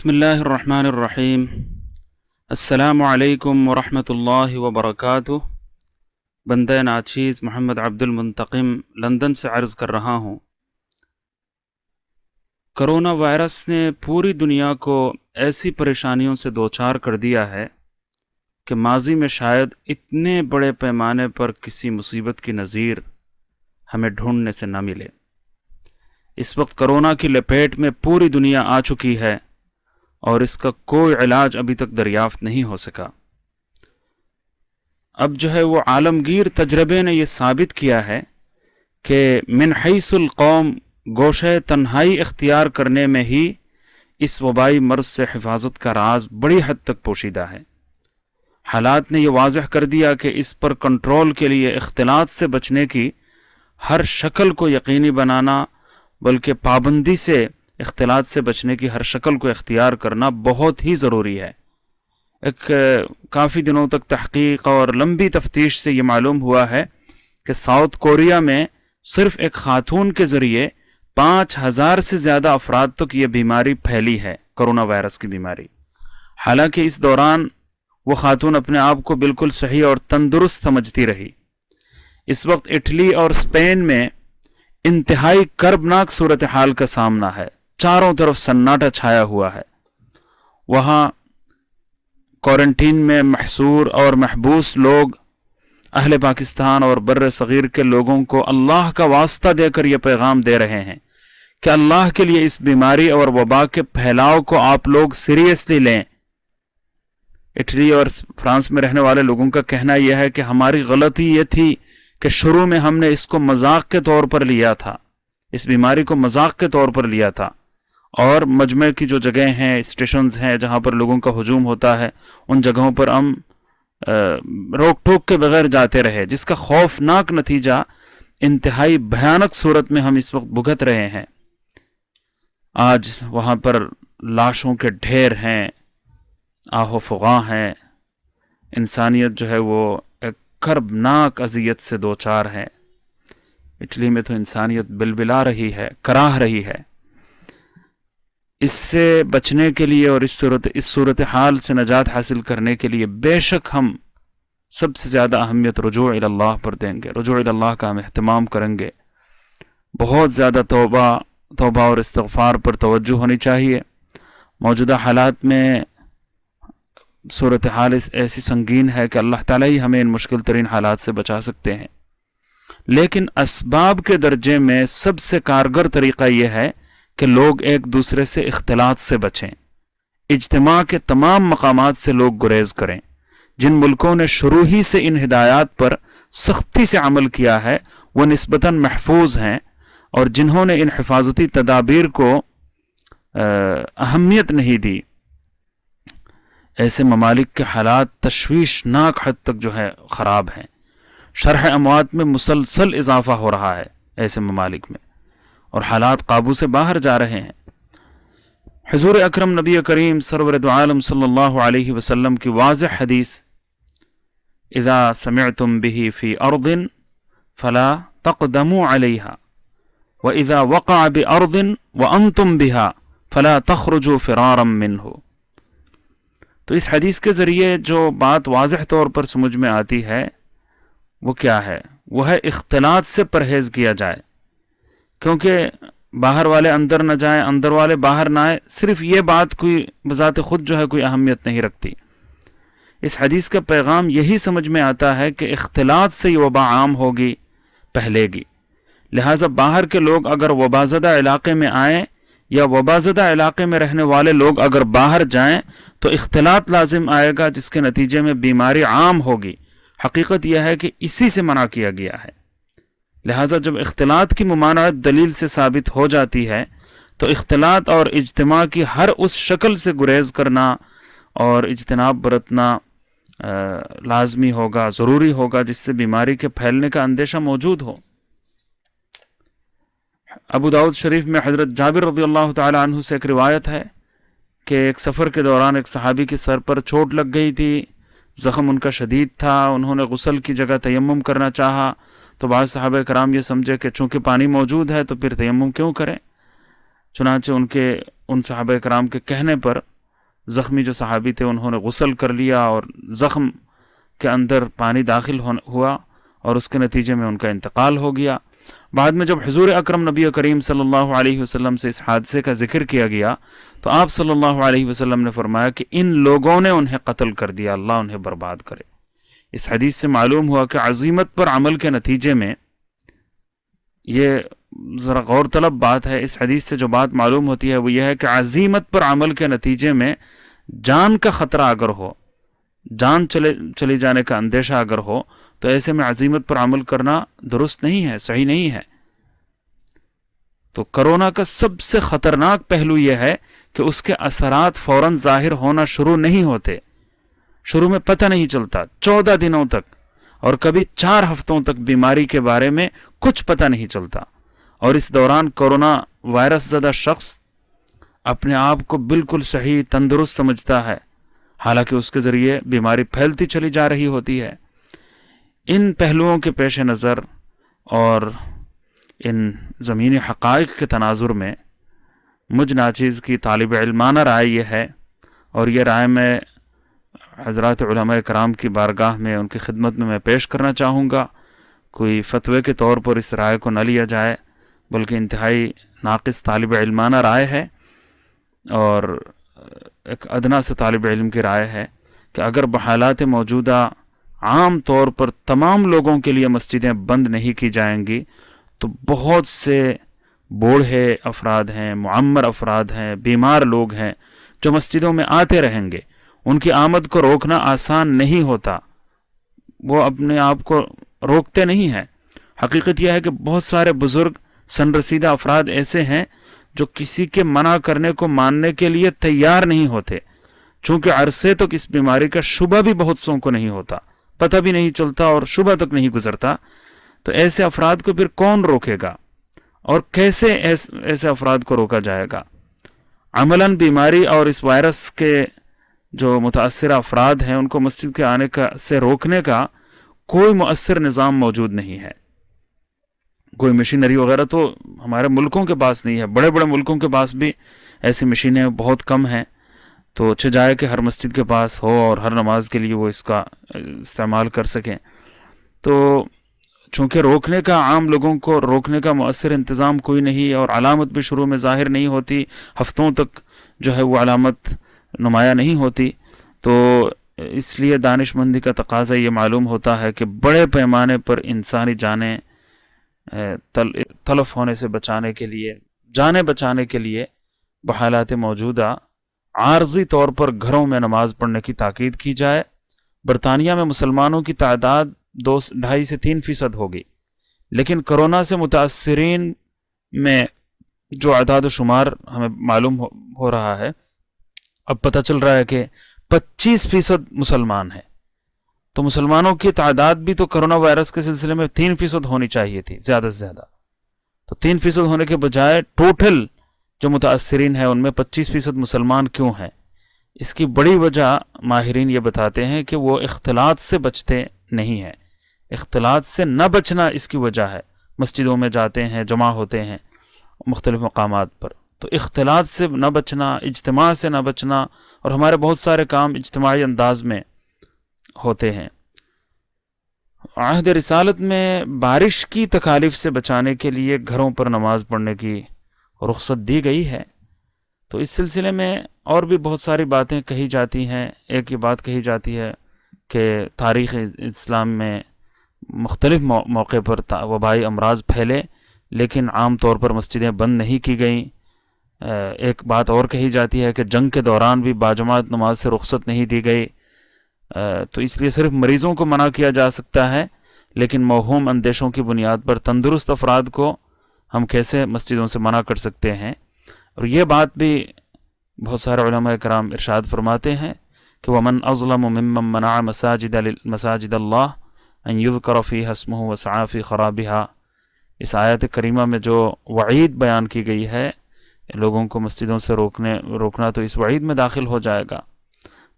بسم اللہ الرحمن الرحیم۔ السلام علیکم ورحمۃ اللہ وبرکاتہ۔ بندہ ناچیز محمد عبد المنتقم لندن سے عرض کر رہا ہوں۔ کرونا وائرس نے پوری دنیا کو ایسی پریشانیوں سے دوچار کر دیا ہے کہ ماضی میں شاید اتنے بڑے پیمانے پر کسی مصیبت کی نظیر ہمیں ڈھونڈنے سے نہ ملے۔ اس وقت کرونا کی لپیٹ میں پوری دنیا آ چکی ہے اور اس کا کوئی علاج ابھی تک دریافت نہیں ہو سکا۔ اب وہ عالمگیر تجربے نے یہ ثابت کیا ہے کہ من حیث القوم گوشہ تنہائی اختیار کرنے میں ہی اس وبائی مرض سے حفاظت کا راز بڑی حد تک پوشیدہ ہے۔ حالات نے یہ واضح کر دیا کہ اس پر کنٹرول کے لیے اختلاط سے بچنے کی ہر شکل کو یقینی بنانا، بلکہ پابندی سے اختلاط سے بچنے کی ہر شکل کو اختیار کرنا بہت ہی ضروری ہے۔ ایک کافی دنوں تک تحقیق اور لمبی تفتیش سے یہ معلوم ہوا ہے کہ ساؤتھ کوریا میں صرف ایک خاتون کے ذریعے 5000 سے زیادہ افراد تک یہ بیماری پھیلی ہے، کرونا وائرس کی بیماری۔ حالانکہ اس دوران وہ خاتون اپنے آپ کو بالکل صحیح اور تندرست سمجھتی رہی۔ اس وقت اٹلی اور اسپین میں انتہائی کربناک صورتحال کا سامنا ہے، چاروں طرف سناٹا چھایا ہوا ہے۔ وہاں کوارنٹین میں محصور اور محبوس لوگ اہل پاکستان اور بر صغیر کے لوگوں کو اللہ کا واسطہ دے کر یہ پیغام دے رہے ہیں کہ اللہ کے لیے اس بیماری اور وبا کے پھیلاؤ کو آپ لوگ سیریسلی لیں۔ اٹلی اور فرانس میں رہنے والے لوگوں کا کہنا یہ ہے کہ ہماری غلطی یہ تھی کہ شروع میں ہم نے اس کو مذاق کے طور پر لیا تھا، اس بیماری کو مذاق کے طور پر لیا تھا، اور مجمع کی جو جگہیں ہیں، اسٹیشنز ہیں جہاں پر لوگوں کا ہجوم ہوتا ہے، ان جگہوں پر ہم روک ٹوک کے بغیر جاتے رہے، جس کا خوفناک نتیجہ انتہائی بھیانک صورت میں ہم اس وقت بھگت رہے ہیں۔ آج وہاں پر لاشوں کے ڈھیر ہیں، آہ و فغاں ہیں، انسانیت وہ ایک کربناک اذیت سے دوچار ہے۔ اٹلی میں تو انسانیت بلبلا رہی ہے، کراہ رہی ہے۔ اس سے بچنے کے لیے اور اس صورتحال سے نجات حاصل کرنے کے لیے بے شک ہم سب سے زیادہ اہمیت رجوع اللہ پر دیں گے، رجوع اللہ کا ہم اہتمام کریں گے۔ بہت زیادہ توبہ اور استغفار پر توجہ ہونی چاہیے۔ موجودہ حالات میں صورتحال ایسی سنگین ہے کہ اللہ تعالیٰ ہی ہمیں ان مشکل ترین حالات سے بچا سکتے ہیں، لیکن اسباب کے درجے میں سب سے کارگر طریقہ یہ ہے کہ لوگ ایک دوسرے سے اختلاط سے بچیں، اجتماع کے تمام مقامات سے لوگ گریز کریں۔ جن ملکوں نے شروع ہی سے ان ہدایات پر سختی سے عمل کیا ہے وہ نسبتاً محفوظ ہیں، اور جنہوں نے ان حفاظتی تدابیر کو اہمیت نہیں دی، ایسے ممالک کے حالات تشویشناک حد تک خراب ہیں۔ شرح اموات میں مسلسل اضافہ ہو رہا ہے ایسے ممالک میں، اور حالات قابو سے باہر جا رہے ہیں۔ حضور اکرم نبی کریم سرور دو عالم صلی اللہ علیہ وسلم کی واضح حدیث، اذا سمعتم به فی ارض فلا تقدموا علیہا واذا وقع بارض وانتم بها فلا تخرجوا فرارا منہ۔ تو اس حدیث کے ذریعے جو بات واضح طور پر سمجھ میں آتی ہے وہ کیا ہے؟ وہ ہے اختلاط سے پرہیز کیا جائے، کیونکہ باہر والے اندر نہ جائیں، اندر والے باہر نہ آئے، صرف یہ بات کوئی بذات خود کوئی اہمیت نہیں رکھتی۔ اس حدیث کا پیغام یہی سمجھ میں آتا ہے کہ اختلاط سے یہ وبا عام ہوگی، پھیلے گی، لہٰذا باہر کے لوگ اگر وبا زدہ علاقے میں آئیں یا وبا زدہ علاقے میں رہنے والے لوگ اگر باہر جائیں تو اختلاط لازم آئے گا، جس کے نتیجے میں بیماری عام ہوگی۔ حقیقت یہ ہے کہ اسی سے منع کیا گیا ہے۔ لہٰذا جب اختلاط کی ممانعت دلیل سے ثابت ہو جاتی ہے تو اختلاط اور اجتماع کی ہر اس شکل سے گریز کرنا اور اجتناب برتنا لازمی ہوگا، ضروری ہوگا، جس سے بیماری کے پھیلنے کا اندیشہ موجود ہو۔ ابو داؤد شریف میں حضرت جابر رضی اللہ تعالی عنہ سے ایک روایت ہے کہ ایک سفر کے دوران ایک صحابی کے سر پر چوٹ لگ گئی تھی، زخم ان کا شدید تھا، انہوں نے غسل کی جگہ تیمم کرنا چاہا تو بعض صحابہ کرام یہ سمجھے کہ چونکہ پانی موجود ہے تو پھر تیمم کیوں کریں، چنانچہ ان صحابہ کرام کے کہنے پر زخمی جو صحابی تھے انہوں نے غسل کر لیا اور زخم کے اندر پانی داخل ہوا اور اس کے نتیجے میں ان کا انتقال ہو گیا۔ بعد میں جب حضور اکرم نبی کریم صلی اللہ علیہ وسلم سے اس حادثے کا ذکر کیا گیا تو آپ صلی اللہ علیہ وسلم نے فرمایا کہ ان لوگوں نے انہیں قتل کر دیا، اللہ انہیں برباد کرے۔ اس حدیث سے معلوم ہوا کہ عزیمت پر عمل کے نتیجے میں، یہ ذرا غور طلب بات ہے، اس حدیث سے جو بات معلوم ہوتی ہے وہ یہ ہے کہ عزیمت پر عمل کے نتیجے میں جان کا خطرہ اگر ہو، جان چلے جانے کا اندیشہ اگر ہو، تو ایسے میں عزیمت پر عمل کرنا درست نہیں ہے، صحیح نہیں ہے۔ تو کرونا کا سب سے خطرناک پہلو یہ ہے کہ اس کے اثرات فوراً ظاہر ہونا شروع نہیں ہوتے، شروع میں پتہ نہیں چلتا، 14 دنوں تک اور کبھی 4 ہفتوں تک بیماری کے بارے میں کچھ پتہ نہیں چلتا، اور اس دوران کورونا وائرس زدہ شخص اپنے آپ کو بالکل صحیح تندرست سمجھتا ہے، حالانکہ اس کے ذریعے بیماری پھیلتی چلی جا رہی ہوتی ہے۔ ان پہلوؤں کے پیش نظر اور ان زمینی حقائق کے تناظر میں مجھ ناچیز کی طالب علمانہ رائے یہ ہے، اور یہ رائے میں حضرات علماء کرام کی بارگاہ میں ان کی خدمت میں پیش کرنا چاہوں گا، کوئی فتوے کے طور پر اس رائے کو نہ لیا جائے، بلکہ انتہائی ناقص طالب علمانہ رائے ہے، اور ایک ادنا سے طالب علم کی رائے ہے کہ اگر بحالات موجودہ عام طور پر تمام لوگوں کے لیے مسجدیں بند نہیں کی جائیں گی تو بہت سے بوڑھے افراد ہیں، معمر افراد ہیں، بیمار لوگ ہیں جو مسجدوں میں آتے رہیں گے، ان کی آمد کو روکنا آسان نہیں ہوتا، وہ اپنے آپ کو روکتے نہیں ہیں۔ حقیقت یہ ہے کہ بہت سارے بزرگ سن رسیدہ افراد ایسے ہیں جو کسی کے منع کرنے کو ماننے کے لیے تیار نہیں ہوتے، چونکہ عرصے تک اس بیماری کا شبہ بھی بہت سوں کو نہیں ہوتا، پتہ بھی نہیں چلتا اور شبہ تک نہیں گزرتا، تو ایسے افراد کو پھر کون روکے گا اور کیسے ایسے افراد کو روکا جائے گا؟ عملاً بیماری اور اس وائرس کے جو متاثرہ افراد ہیں ان کو مسجد کے آنے سے روکنے کا کوئی مؤثر نظام موجود نہیں ہے، کوئی مشینری وغیرہ تو ہمارے ملکوں کے پاس نہیں ہے، بڑے بڑے ملکوں کے پاس بھی ایسی مشینیں بہت کم ہیں، تو اچھا جائے کہ ہر مسجد کے پاس ہو اور ہر نماز کے لیے وہ اس کا استعمال کر سکیں۔ تو چونکہ روکنے کا، عام لوگوں کو روکنے کا مؤثر انتظام کوئی نہیں، اور علامت بھی شروع میں ظاہر نہیں ہوتی، ہفتوں تک جو ہے وہ علامت نمایاں نہیں ہوتی، تو اس لیے دانش مندی کا تقاضا یہ معلوم ہوتا ہے کہ بڑے پیمانے پر انسانی جانیں تلف ہونے سے بچانے کے لیے، جانیں بچانے کے لیے بحالات موجودہ عارضی طور پر گھروں میں نماز پڑھنے کی تاکید کی جائے۔ برطانیہ میں مسلمانوں کی تعداد 2.5 سے 3% ہوگی، لیکن کرونا سے متاثرین میں جو اعداد و شمار ہمیں معلوم ہو رہا ہے، اب پتہ چل رہا ہے کہ 25% مسلمان ہیں، تو مسلمانوں کی تعداد بھی تو کرونا وائرس کے سلسلے میں 3% ہونی چاہیے تھی زیادہ سے زیادہ، تو 3% ہونے کے بجائے ٹوٹل جو متاثرین ہیں ان میں 25% مسلمان کیوں ہیں؟ اس کی بڑی وجہ ماہرین یہ بتاتے ہیں کہ وہ اختلاط سے بچتے نہیں ہیں، اختلاط سے نہ بچنا اس کی وجہ ہے، مسجدوں میں جاتے ہیں، جمع ہوتے ہیں مختلف مقامات پر، تو اختلاط سے نہ بچنا، اجتماع سے نہ بچنا، اور ہمارے بہت سارے کام اجتماعی انداز میں ہوتے ہیں۔ عہد رسالت میں بارش کی تکالیف سے بچانے کے لیے گھروں پر نماز پڑھنے کی رخصت دی گئی ہے، تو اس سلسلے میں اور بھی بہت ساری باتیں کہی جاتی ہیں۔ ایک یہ بات کہی جاتی ہے کہ تاریخ اسلام میں مختلف موقع پر وبائی امراض پھیلے لیکن عام طور پر مسجدیں بند نہیں کی گئیں۔ ایک بات اور کہی جاتی ہے کہ جنگ کے دوران بھی باجماعت نماز سے رخصت نہیں دی گئی، تو اس لیے صرف مریضوں کو منع کیا جا سکتا ہے، لیکن موہوم اندیشوں کی بنیاد پر تندرست افراد کو ہم کیسے مسجدوں سے منع کر سکتے ہیں؟ اور یہ بات بھی بہت سارے علماء کرام ارشاد فرماتے ہیں کہ وَمَنْ أَظْلَمُ مِمَّنْ مَنَعَ مَسَاجِدَ اللَّهِ أَنْ يُذْكَرَ فِيهَا اسْمُهُ وَسَعَى فِي خَرَابِهَا۔ اس آیت کریمہ میں جو وعید بیان کی گئی ہے لوگوں کو مسجدوں سے روکنا تو اس وعید میں داخل ہو جائے گا۔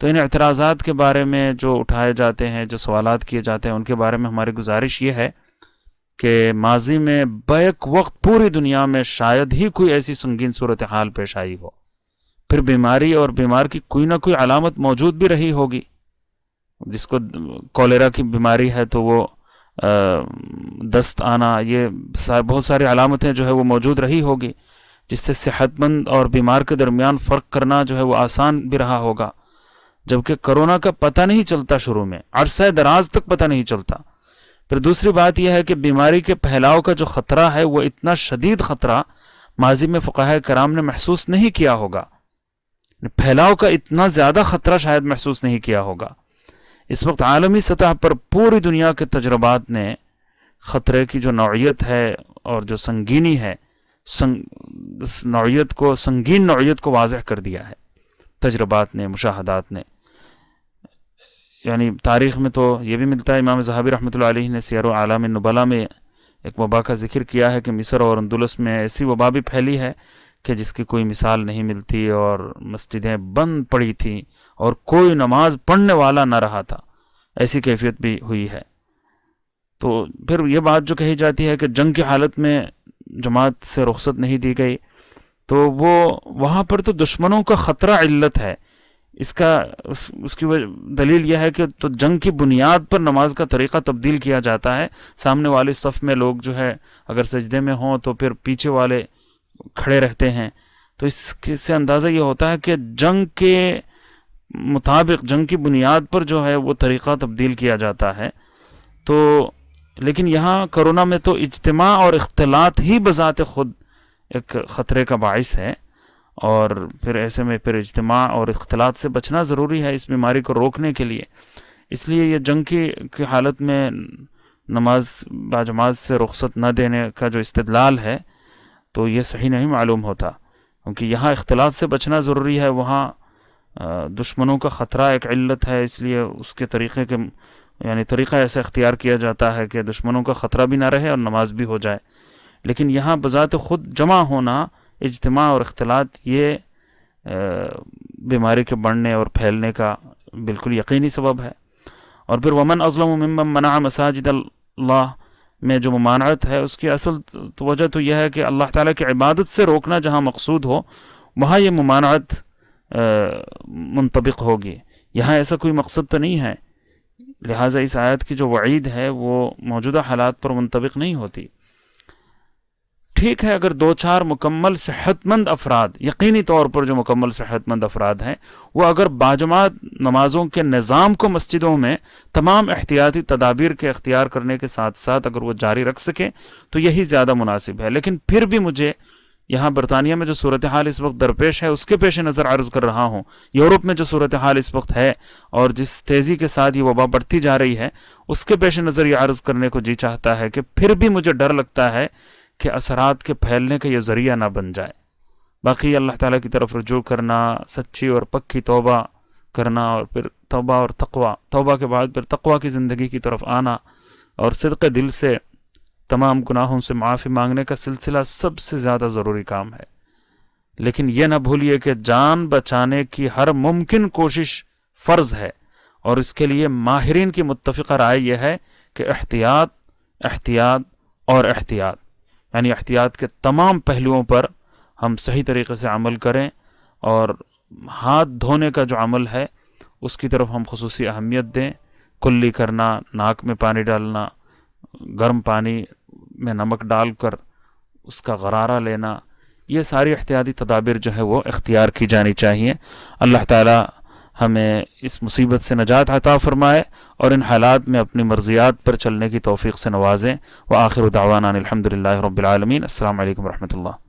تو ان اعتراضات کے بارے میں جو اٹھائے جاتے ہیں، جو سوالات کیے جاتے ہیں، ان کے بارے میں ہماری گزارش یہ ہے کہ ماضی میں بیک وقت پوری دنیا میں شاید ہی کوئی ایسی سنگین صورتحال پیش آئی ہو، پھر بیماری اور بیمار کی کوئی نہ کوئی علامت موجود بھی رہی ہوگی. جس کو کولیرا کی بیماری ہے تو وہ دست آنا، یہ بہت ساری علامتیں جو ہے وہ موجود رہی ہوگی، جس سے صحت مند اور بیمار کے درمیان فرق کرنا جو ہے وہ آسان بھی رہا ہوگا. جبکہ کرونا کا پتہ نہیں چلتا، شروع میں عرصہ دراز تک پتہ نہیں چلتا. پھر دوسری بات یہ ہے کہ بیماری کے پھیلاؤ کا جو خطرہ ہے وہ اتنا شدید خطرہ ماضی میں فقہاء کرام نے محسوس نہیں کیا ہوگا. پھیلاؤ کا اتنا زیادہ خطرہ شاید محسوس نہیں کیا ہوگا. اس وقت عالمی سطح پر پوری دنیا کے تجربات نے خطرے کی جو نوعیت ہے اور جو سنگینی ہے، سنگین نوعیت کو واضح کر دیا ہے تجربات نے، مشاہدات نے. یعنی تاریخ میں تو یہ بھی ملتا ہے، امام ذہبی رحمۃ اللہ علیہ نے سیر اعلام النبلاء میں ایک وبا کا ذکر کیا ہے کہ مصر اور اندلس میں ایسی وبا بھی پھیلی ہے کہ جس کی کوئی مثال نہیں ملتی، اور مسجدیں بند پڑی تھیں اور کوئی نماز پڑھنے والا نہ رہا تھا. ایسی کیفیت بھی ہوئی ہے. تو پھر یہ بات جو کہی جاتی ہے کہ جنگ کی حالت میں جماعت سے رخصت نہیں دی گئی، تو وہ وہاں پر تو دشمنوں کا خطرہ علت ہے. اس کی دلیل یہ ہے کہ تو جنگ کی بنیاد پر نماز کا طریقہ تبدیل کیا جاتا ہے. سامنے والے صف میں لوگ جو ہے اگر سجدے میں ہوں تو پھر پیچھے والے کھڑے رہتے ہیں. تو اس سے اندازہ یہ ہوتا ہے کہ جنگ کے مطابق، جنگ کی بنیاد پر جو ہے وہ طریقہ تبدیل کیا جاتا ہے. تو لیکن یہاں کرونا میں تو اجتماع اور اختلاط ہی بذات خود ایک خطرے کا باعث ہے، اور پھر ایسے میں پھر اجتماع اور اختلاط سے بچنا ضروری ہے اس بیماری کو روکنے کے لیے. اس لیے یہ جنگ کی حالت میں نماز باجماعت سے رخصت نہ دینے کا جو استدلال ہے تو یہ صحیح نہیں معلوم ہوتا، کیونکہ یہاں اختلاط سے بچنا ضروری ہے، وہاں دشمنوں کا خطرہ ایک علت ہے. اس لیے اس کے طریقہ ایسا اختیار کیا جاتا ہے کہ دشمنوں کا خطرہ بھی نہ رہے اور نماز بھی ہو جائے. لیکن یہاں بذات خود جمع ہونا، اجتماع اور اختلاط، یہ بیماری کے بڑھنے اور پھیلنے کا بالکل یقینی سبب ہے. اور پھر ومن اظلم ممن منع مساجد اللہ میں جو ممانعت ہے اس کی اصل وجہ تو یہ ہے کہ اللہ تعالیٰ کی عبادت سے روکنا جہاں مقصود ہو وہاں یہ ممانعت منطبق ہوگی. یہاں ایسا کوئی مقصد تو نہیں ہے، لہٰذا اس آیت کی جو وعید ہے وہ موجودہ حالات پر منطبق نہیں ہوتی. ٹھیک ہے اگر دو چار مکمل صحت مند افراد، یقینی طور پر جو مکمل صحت مند افراد ہیں، وہ اگر باجماعت نمازوں کے نظام کو مسجدوں میں تمام احتیاطی تدابیر کے اختیار کرنے کے ساتھ ساتھ اگر وہ جاری رکھ سکیں تو یہی زیادہ مناسب ہے. لیکن پھر بھی مجھے یہاں برطانیہ میں جو صورتحال اس وقت درپیش ہے اس کے پیش نظر عرض کر رہا ہوں، یورپ میں جو صورتحال اس وقت ہے اور جس تیزی کے ساتھ یہ وبا بڑھتی جا رہی ہے اس کے پیش نظر یہ عرض کرنے کو جی چاہتا ہے کہ پھر بھی مجھے ڈر لگتا ہے کہ اثرات کے پھیلنے کا یہ ذریعہ نہ بن جائے. باقی اللہ تعالیٰ کی طرف رجوع کرنا، سچی اور پکی توبہ کرنا، اور پھر توبہ اور تقوی، توبہ کے بعد پھر تقوی کی زندگی کی طرف آنا، اور صدق دل سے تمام گناہوں سے معافی مانگنے کا سلسلہ سب سے زیادہ ضروری کام ہے. لیکن یہ نہ بھولیے کہ جان بچانے کی ہر ممکن کوشش فرض ہے، اور اس کے لیے ماہرین کی متفقہ رائے یہ ہے کہ احتیاط، احتیاط اور احتیاط، یعنی احتیاط کے تمام پہلوؤں پر ہم صحیح طریقے سے عمل کریں، اور ہاتھ دھونے کا جو عمل ہے اس کی طرف ہم خصوصی اہمیت دیں. کلی کرنا، ناک میں پانی ڈالنا، گرم پانی میں نمک ڈال کر اس کا غرارہ لینا، یہ ساری احتیاطی تدابیر جو ہے وہ اختیار کی جانی چاہیے. اللہ تعالی ہمیں اس مصیبت سے نجات عطا فرمائے اور ان حالات میں اپنی مرضیات پر چلنے کی توفیق سے نوازیں. وآخر دعوانا الحمدللہ رب العالمین. السلام علیکم ورحمۃ اللہ.